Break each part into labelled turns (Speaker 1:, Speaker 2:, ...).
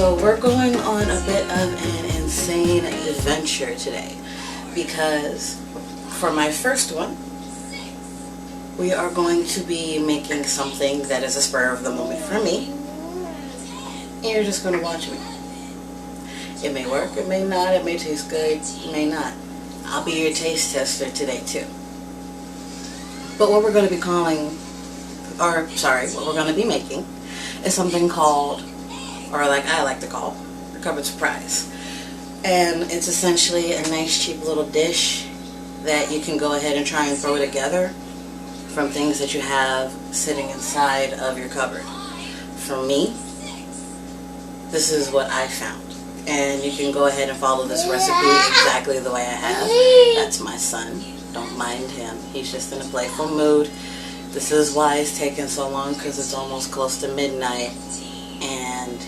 Speaker 1: So we're going on a bit of an insane adventure today because for my first one, we are going to be making something that is a spur of the moment for me. And you're just going to watch me. It may work, it may not, it may taste good, it may not. I'll be your taste tester today too. But what we're going to be calling, what we're going to be making is something called, or like I like to call, a cupboard surprise. And it's essentially a nice cheap little dish that you can go ahead and try and throw together from things that you have sitting inside of your cupboard. For me, this is what I found. And you can go ahead and follow this recipe exactly the way I have. That's my son. Don't mind him. He's just in a playful mood. This is why it's taking so long, because it's almost close to midnight and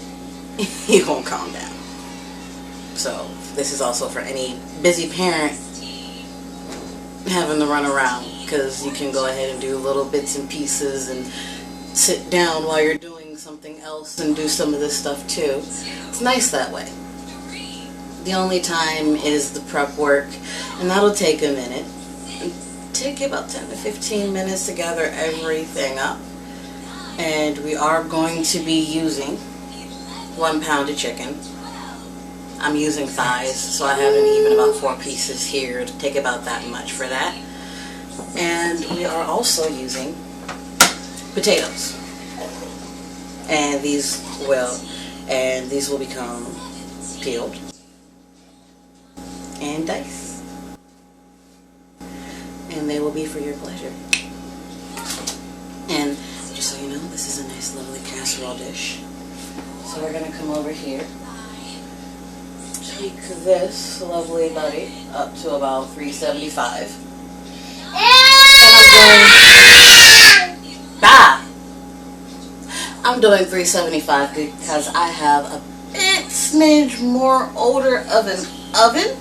Speaker 1: he won't calm down. So this is also for any busy parent having to run around, because you can go ahead and do little bits and pieces and sit down while you're doing something else and do some of this stuff too. It's nice that way. The only time is the prep work, and that'll take a minute. Take about 10 to 15 minutes to gather everything up. And we are going to be using 1 pound of chicken. I'm using thighs, so I have even about 4 pieces here. It'll take about that much for that. And we are also using potatoes. And these will become peeled and diced. And they will be for your pleasure. And just so you know, this is a nice lovely casserole dish. So we're going to come over here, tweak this lovely buddy up to about 375. I'm doing 375 because I have a bit smidge more older of an oven.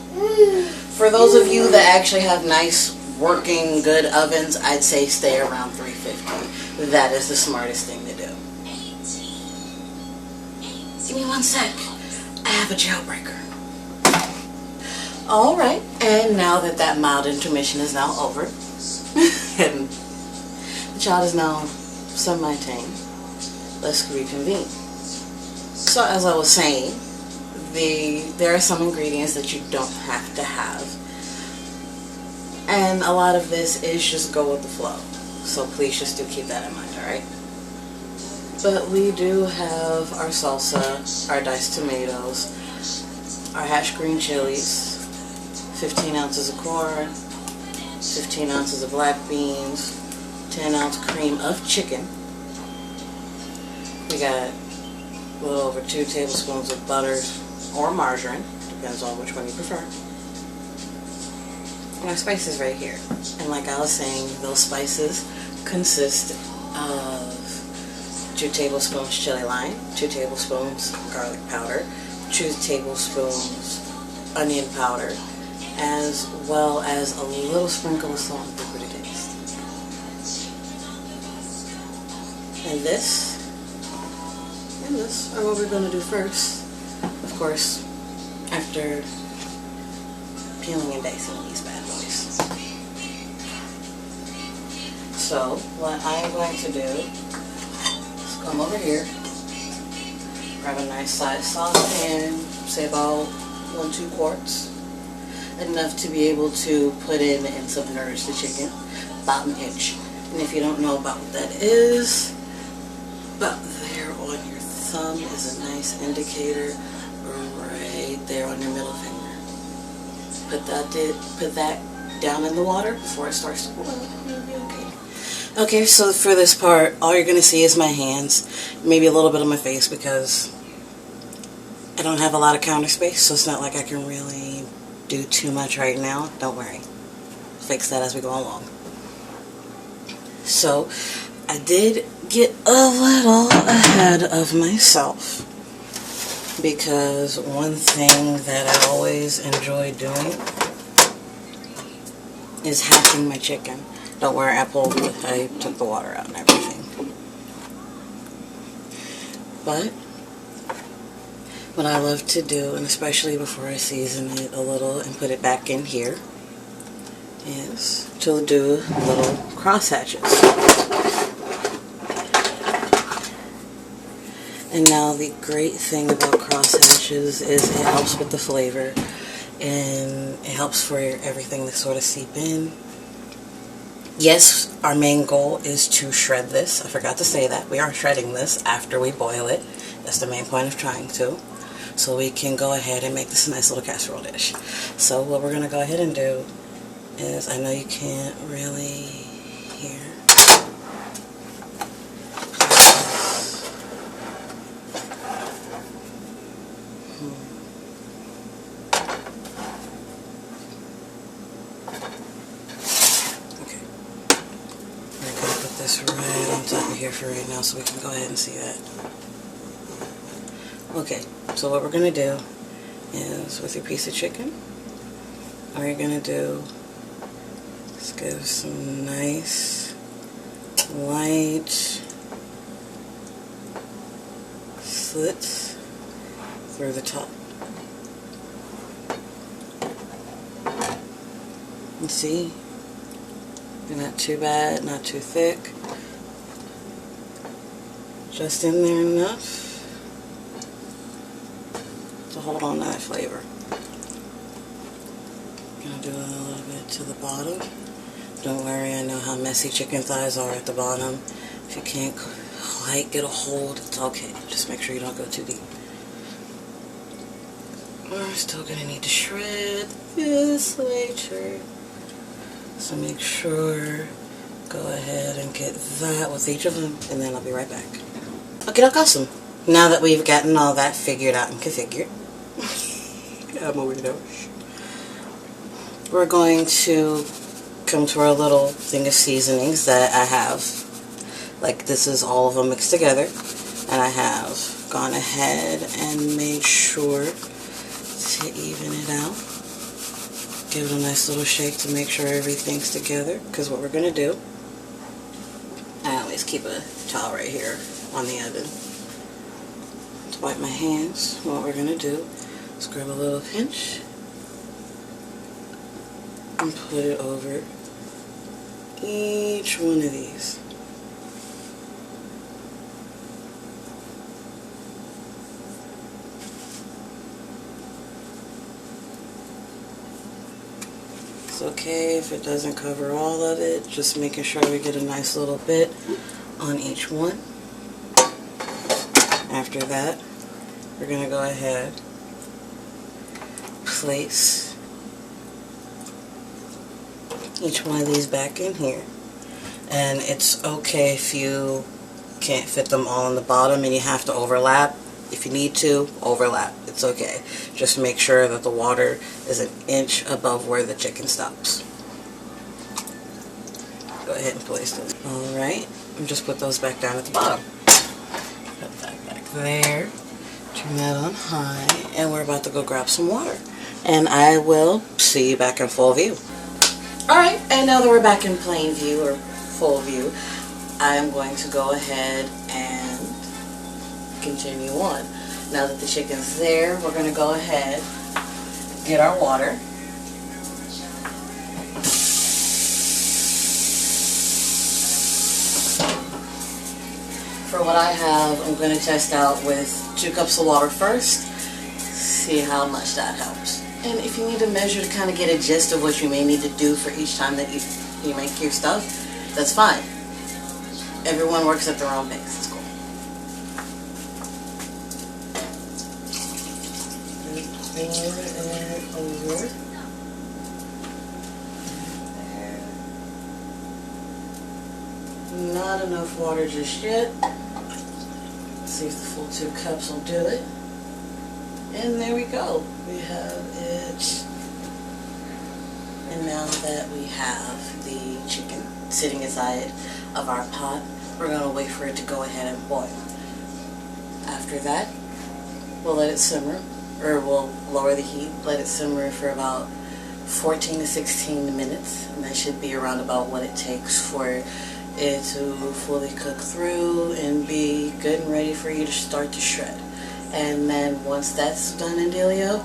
Speaker 1: For those of you that actually have nice working good ovens, I'd say stay around 350. That is the smartest thing to do. Give me 1 sec. I have a jailbreaker. Alright, and now that that mild intermission is now over, and the child is now semi-tame, let's reconvene. So as I was saying, there are some ingredients that you don't have to have. And a lot of this is just go with the flow. So please just do keep that in mind, alright? But we do have our salsa, our diced tomatoes, our hash green chilies, 15 ounces of corn, 15 ounces of black beans, 10 ounce cream of chicken. We got a little over 2 tablespoons of butter or margarine, depends on which one you prefer. And our spices right here. And like I was saying, those spices consist of 2 tablespoons chili lime, 2 tablespoons garlic powder, 2 tablespoons onion powder, as well as a little sprinkle of salt and pepper to taste. And this are what we're going to do first. Of course, after peeling and dicing these bad boys. So, what I'm going to do is come over here, grab a nice sized saucepan, say about 1-2 quarts. Enough to be able to put in and submerge the chicken, about 1 inch. And if you don't know about what that is, about there on your thumb is a nice indicator right there on your middle finger. Put that down in the water before it starts to boil. You'll be okay. Okay, so for this part, all you're going to see is my hands, maybe a little bit of my face because I don't have a lot of counter space, so it's not like I can really do too much right now. Don't worry. Fix that as we go along. So, I did get a little ahead of myself because one thing that I always enjoy doing is hacking my chicken. Don't worry, I took the water out and everything. But what I love to do, and especially before I season it a little and put it back in here, is to do little cross hatches. And now the great thing about cross hatches is it helps with the flavor, and it helps for everything to sort of seep in. Yes, our main goal is to shred this. I forgot to say that. We are shredding this after we boil it. That's the main point of trying to. So we can go ahead and make this a nice little casserole dish. So what we're going to go ahead and do is, I know you can't really hear. This right on top of here for right now so we can go ahead and see that. Okay, so what we're going to do is, with your piece of chicken, all you're going to do is give some nice light slits through the top. And see? Not too bad, not too thick. Just in there enough to hold on to that flavor. Gonna do a little bit to the bottom. Don't worry, I know how messy chicken thighs are at the bottom. If you can't quite get a hold, it's okay. Just make sure you don't go too deep. We're still gonna need to shred this later. So make sure, go ahead and get that with each of them, and then I'll be right back. Okay, that's awesome. Now that we've gotten all that figured out and configured, I'm a weirdo. We're going to come to our little thing of seasonings that I have. Like, this is all of them mixed together, and I have gone ahead and made sure to even it out. Give it a nice little shake to make sure everything's together, because what we're going to do, I always keep a towel right here on the oven to wipe my hands. What we're going to do is grab a little pinch and put it over each one of these. It's okay if it doesn't cover all of it, just making sure we get a nice little bit on each one. After that, we're going to go ahead, place each one of these back in here. And it's okay if you can't fit them all on the bottom and you have to overlap. If you need to, overlap. It's okay. Just make sure that the water is an inch above where the chicken stops. Go ahead and place those. Alright, and just put those back down at the bottom. Put that back there. Turn that on high. And we're about to go grab some water. And I will see you back in full view. Alright, and now that we're back in plain view, or full view, I'm going to go ahead and continue on. Now that the chicken's there, we're going to go ahead, get our water. For what I have, I'm going to test out with 2 cups of water first, see how much that helps. And if you need to measure to kind of get a gist of what you may need to do for each time that you make your stuff, that's fine. Everyone works at their own pace. It's cool. Pour it over. Not enough water just yet. Let's see if the full 2 cups will do it. And there we go. We have it. And now that we have the chicken sitting inside of our pot, we're going to wait for it to go ahead and boil. After that, we'll let it simmer, or we'll lower the heat, let it simmer for about 14 to 16 minutes, and that should be around about what it takes for it to fully cook through and be good and ready for you to start to shred. And then once that's done in dealio,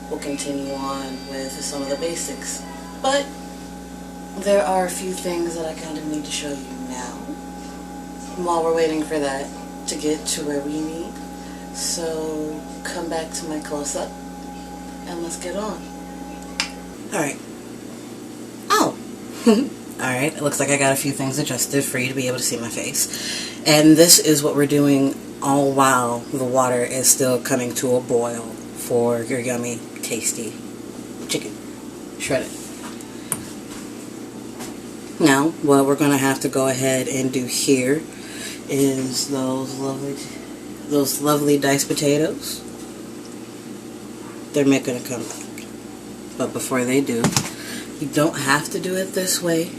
Speaker 1: we'll continue on with some of the basics. But there are a few things that I kind of need to show you now while we're waiting for that to get to where we need. So come back to my close-up and let's get on. Alright. Oh! Alright, it looks like I got a few things adjusted for you to be able to see my face. And this is what we're doing all while the water is still coming to a boil for your yummy, tasty chicken. Shredded. Now, what we're going to have to go ahead and do here is those lovely diced potatoes. They're going to come back. But before they do, you don't have to do it this way,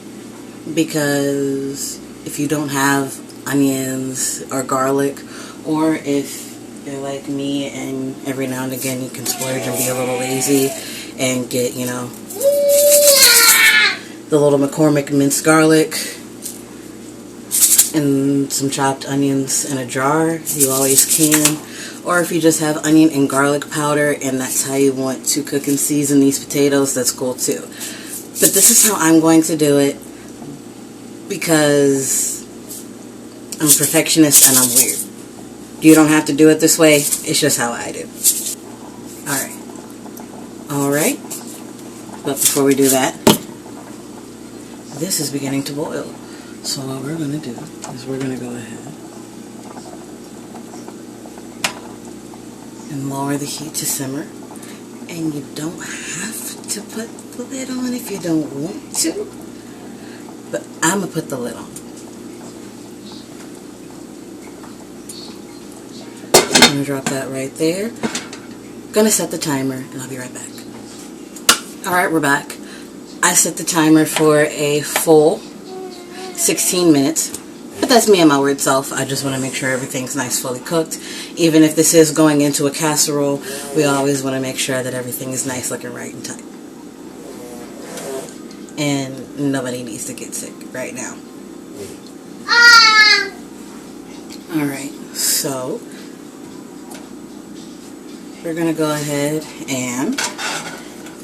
Speaker 1: because if you don't have onions or garlic, or if you're like me and every now and again you can splurge and be a little lazy and get, you know, the little McCormick minced garlic and some chopped onions in a jar, you always can. Or if you just have onion and garlic powder and that's how you want to cook and season these potatoes, that's cool too. But this is how I'm going to do it, because I'm a perfectionist and I'm weird. You don't have to do it this way, it's just how I do. Alright, but before we do that, this is beginning to boil. So what we're going to do is we're going to go ahead and lower the heat to simmer. And you don't have to put the lid on if you don't want to, but I'm going to put the lid on. I'm going to drop that right there. Going to set the timer and I'll be right back. Alright, we're back. I set the timer for a full 16 minutes, but that's me and my weird self. I just want to make sure everything's nice, fully cooked. Even if this is going into a casserole, we always want to make sure that everything is nice, looking right and tight. And nobody needs to get sick right now. Alright, so we're going to go ahead and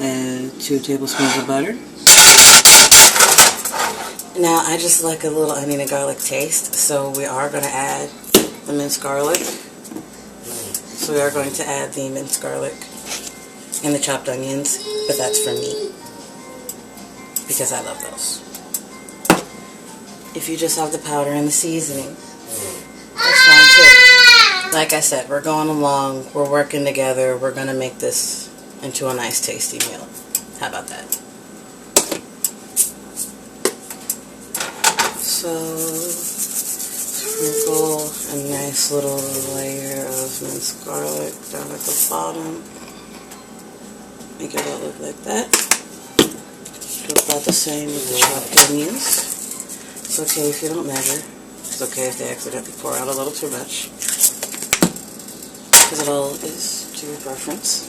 Speaker 1: add 2 tablespoons of butter. Now, I just like a little onion and garlic taste, so we are going to add the minced garlic. So we are going to add the minced garlic and the chopped onions, but that's for me, because I love those. If you just have the powder and the seasoning, that's fine too. Like I said, we're going along, we're working together, we're going to make this into a nice tasty meal. How about that? So, sprinkle a nice little layer of minced garlic down at the bottom. Make it all look like that. Do about the same with the chopped onions. It's okay if you don't measure. It's okay if they accidentally pour out a little too much, because it all is to your preference.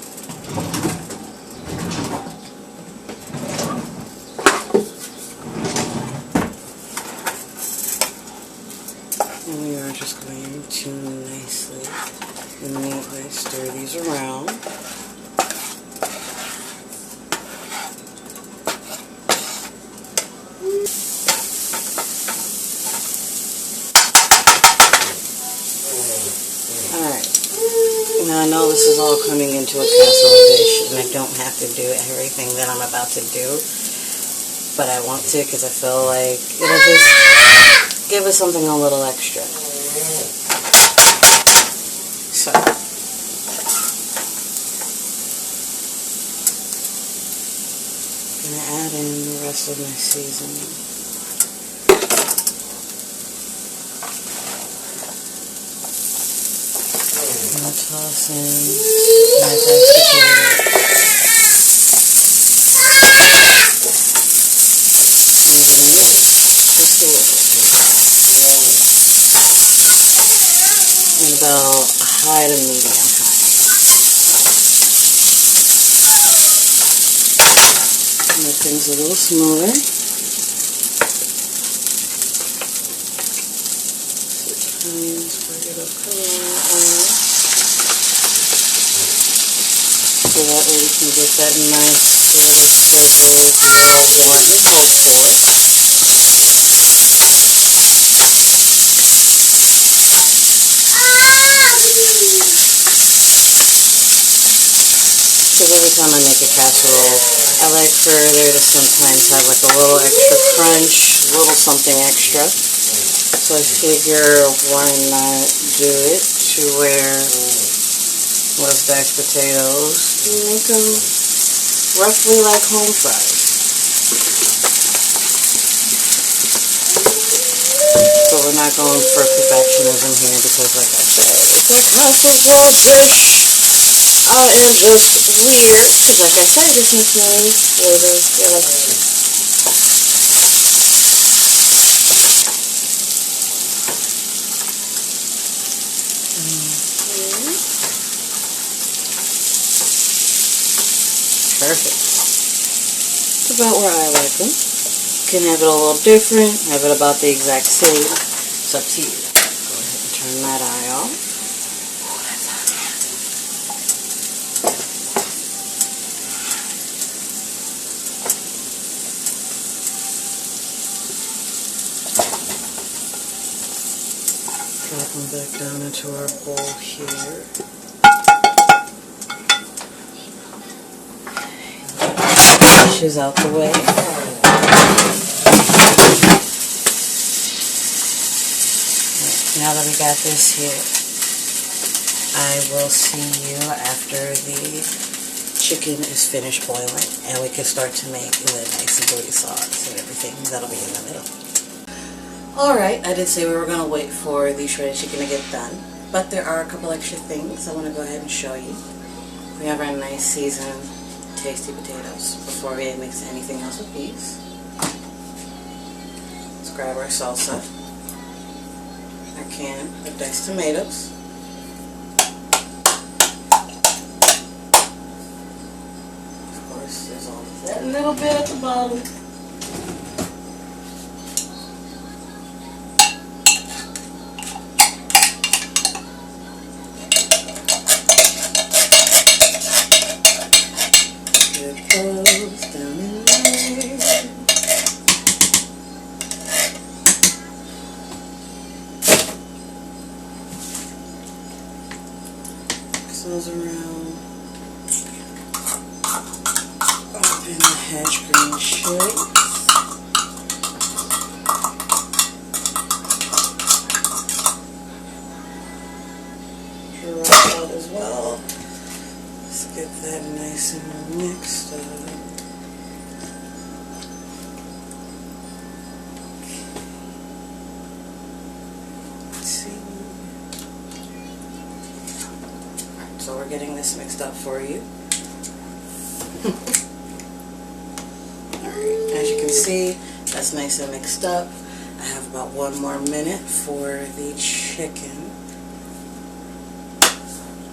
Speaker 1: And we are just going to nicely and neatly stir these around. Alright, now I know this is all coming into a casserole dish and I don't have to do everything that I'm about to do, but I want to because I feel like it'll just give us something a little extra. So, I'm going to add in the rest of my seasoning. I'm going to toss in my diced potato. Just a little. And about high to medium high. Make things a little smoother. Switch times for a little color. so that way we can get that nice flavor sizzle we all want and hope for. Because every time I make a casserole, I like for there to sometimes have like a little extra crunch, a little something extra. So I figure why not do it to where with diced potatoes, you make them roughly like home fries. So we're not going for perfectionism here because, like I said, it's a casserole dish. I am just weird because, like I said, this makes me flavor. Perfect. It's about where I like them. You can have it a little different, have it about the exact same. It's up to you. Go ahead and turn that eye off. Oh, that's hot. Drop them back down into our bowl here. Dishes out the way. Now that we got this here, I will see you after the chicken is finished boiling and we can start to make the nice booty sauce and everything that'll be in the middle. Alright, I did say we were going to wait for the shredded chicken to get done, but there are a couple extra things I want to go ahead and show you. We have our nice seasoned tasty potatoes before we mix anything else with these. Let's grab our salsa, our can of diced tomatoes, of course there's all that little bit at the bottom. Those around. Open the hatch green chilies. Drop out as well. Let's get that nice and mixed up. So we're getting this mixed up for you. Alright, as you can see, that's nice and mixed up. I have about 1 more minute for the chicken.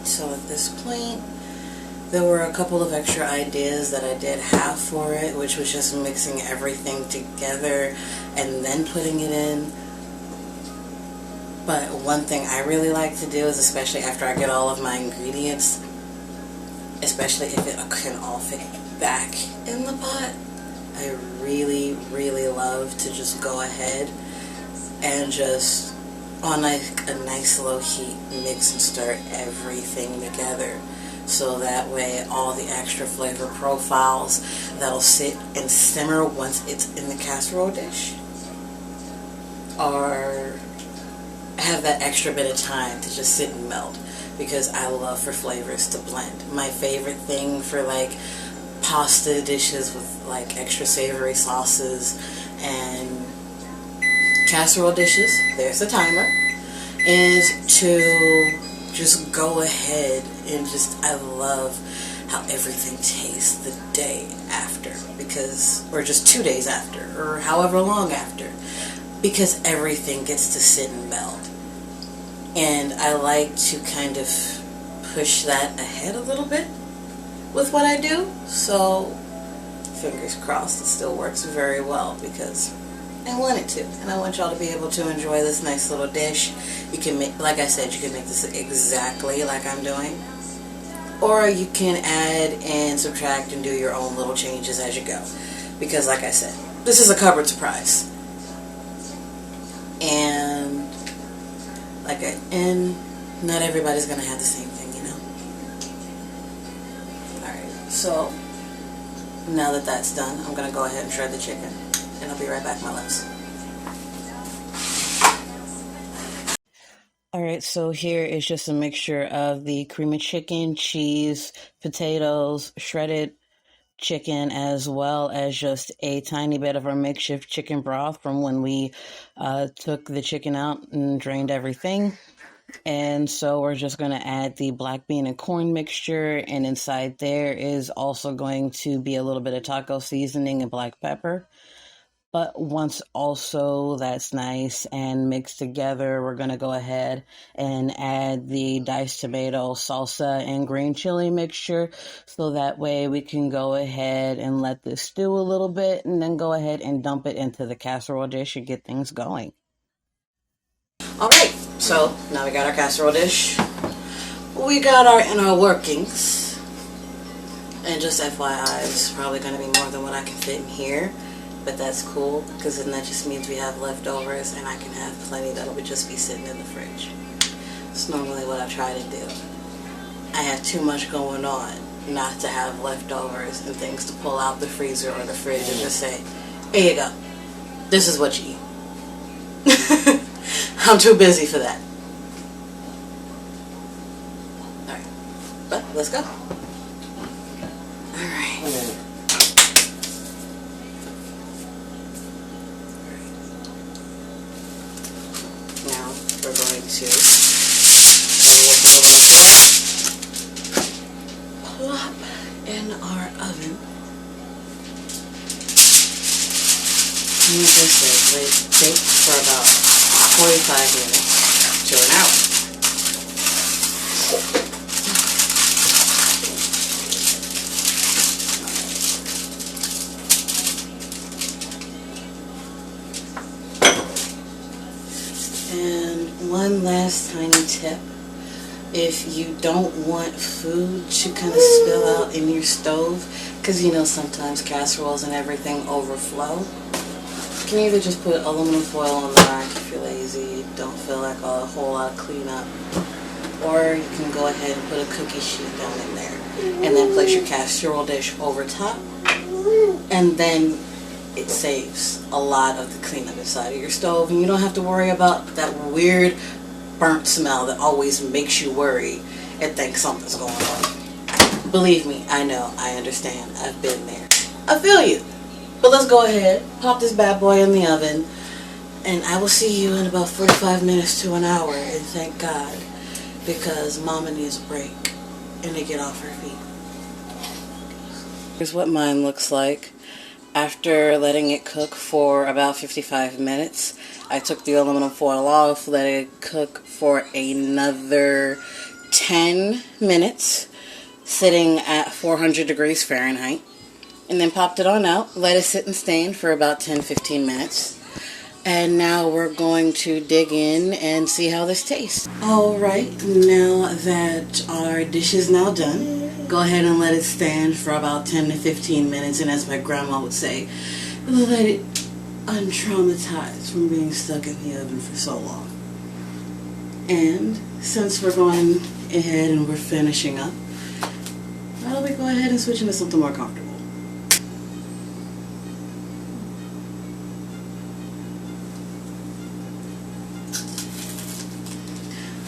Speaker 1: So at this point, there were a couple of extra ideas that I did have for it, which was just mixing everything together and then putting it in. But one thing I really like to do is, especially after I get all of my ingredients, especially if it can all fit back in the pot, I really, really love to just go ahead and just, on a nice low heat, mix and stir everything together. So that way all the extra flavor profiles that'll sit and simmer once it's in the casserole dish have that extra bit of time to just sit and melt, because I love for flavors to blend. My favorite thing for like pasta dishes with like extra savory sauces and casserole dishes, there's the timer, is to just go ahead and just, I love how everything tastes the day after, because, or just 2 days after, or however long after, because everything gets to sit and meld. And I like to kind of push that ahead a little bit with what I do, so fingers crossed it still works very well, because I want it to, and I want y'all to be able to enjoy this nice little dish. You can make, like I said, you can make this exactly like I'm doing, or you can add and subtract and do your own little changes as you go. Because like I said, this is a covered surprise. And not everybody's gonna have the same thing, you know. Alright, so now that that's done, I'm gonna go ahead and shred the chicken, and I'll be right back, my loves. Alright, so here is just a mixture of the cream of chicken, cheese, potatoes, shredded chicken, as well as just a tiny bit of our makeshift chicken broth from when we took the chicken out and drained everything. And so we're just going to add the black bean and corn mixture, and inside there is also going to be a little bit of taco seasoning and black pepper. But once also that's nice and mixed together, we're going to go ahead and add the diced tomato, salsa, and green chili mixture. So that way we can go ahead and let this stew a little bit and then go ahead and dump it into the casserole dish and get things going. Alright, so now we got our casserole dish. We got our inner workings. And just FYI, it's probably going to be more than what I can fit in here. But that's cool, because then that just means we have leftovers and I can have plenty that'll just be sitting in the fridge. It's normally what I try to do. I have too much going on not to have leftovers and things to pull out the freezer or the fridge and just say, here you go. This is what you eat. I'm too busy for that. Alright, but let's go. Alright. Now we're going to plop in our oven. And like I said, let it bake for about 45 minutes to an hour. And one last tiny tip. If you don't want food to kind of spill out in your stove, because you know sometimes casseroles and everything overflow, you can either just put aluminum foil on the rack if you're lazy, don't feel like a whole lot of cleanup, or you can go ahead and put a cookie sheet down in there and then place your casserole dish over top, and then it saves a lot of the cleanup inside of your stove, and you don't have to worry about that weird burnt smell that always makes you worry and think something's going on. Believe me, I know, I understand, I've been there. I feel you. But let's go ahead, pop this bad boy in the oven, and I will see you in about 45 minutes to an hour, and thank God, because Mama needs a break and to get off her feet. Here's what mine looks like. After letting it cook for about 55 minutes, I took the aluminum foil off, let it cook for another 10 minutes, sitting at 400 degrees Fahrenheit. And then popped it on out, let it sit and stain for about 10-15 minutes. And now we're going to dig in and see how this tastes. Alright, now that our dish is now done, go ahead and let it stand for about 10 to 15 minutes. And as my grandma would say, let it untraumatize from being stuck in the oven for so long. And since we're going ahead and we're finishing up, why don't we go ahead and switch into something more comfortable.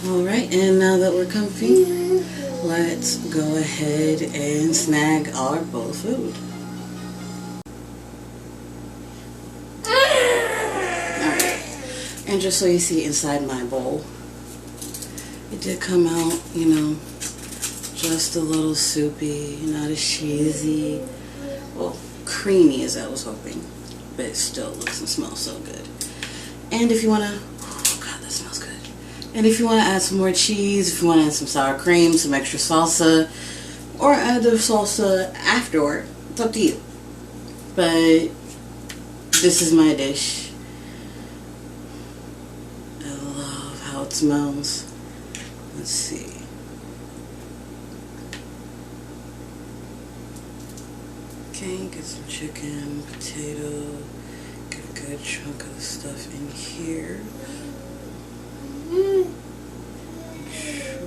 Speaker 1: Alright, and now that we're comfy, let's go ahead and snag our bowl of food. Alright, and just so you see inside my bowl, it did come out, you know, just a little soupy, not as cheesy, well, creamy as I was hoping, but it still looks and smells so good. And if you want to, oh God, that smells good. And if you want to add some more cheese, if you want to add some sour cream, some extra salsa, or add the salsa afterward, it's up to you. But this is my dish. I love how it smells. Let's see. cooking. Get some chicken, potato, get a good chunk of the stuff in here. Make sure.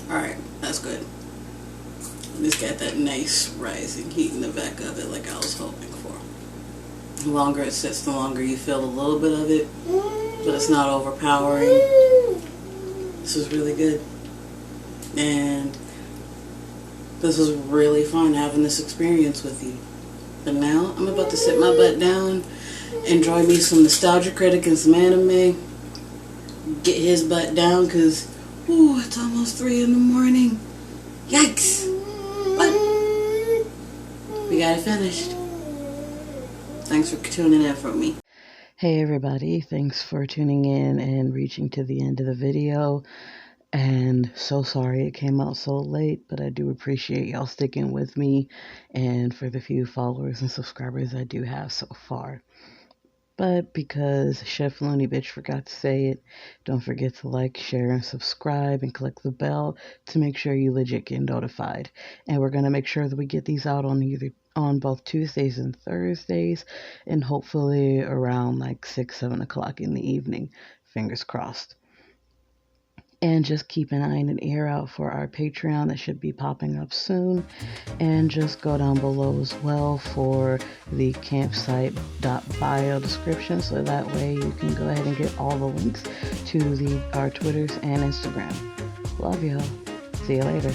Speaker 1: Alright, that's good. It's got that nice rising heat in the back of it like I was hoping for. The longer it sits, the longer you feel a little bit of it, but it's not overpowering. This is really good. And this was really fun having this experience with you. But now I'm about to sit my butt down, enjoy me some Nostalgia Critic and some anime, get his butt down because, ooh, it's almost 3 in the morning. Yikes! But we got it finished. Thanks for tuning in for me. Hey everybody, thanks for tuning in and reaching to the end of the video. And so sorry it came out so late, but I do appreciate y'all sticking with me and for the few followers and subscribers I do have so far. But because Chef Luuney bitch forgot to say it, don't forget to like, share, and subscribe, and click the bell to make sure you legit get notified. And we're gonna make sure that we get these out on both Tuesdays and Thursdays, and hopefully around like 6-7 o'clock in the evening. Fingers crossed. And just keep an eye and an ear out for our Patreon that should be popping up soon. And just go down below as well for the campsite.bio description, so that way you can go ahead and get all the links to our Twitters and Instagram. Love y'all. See you later.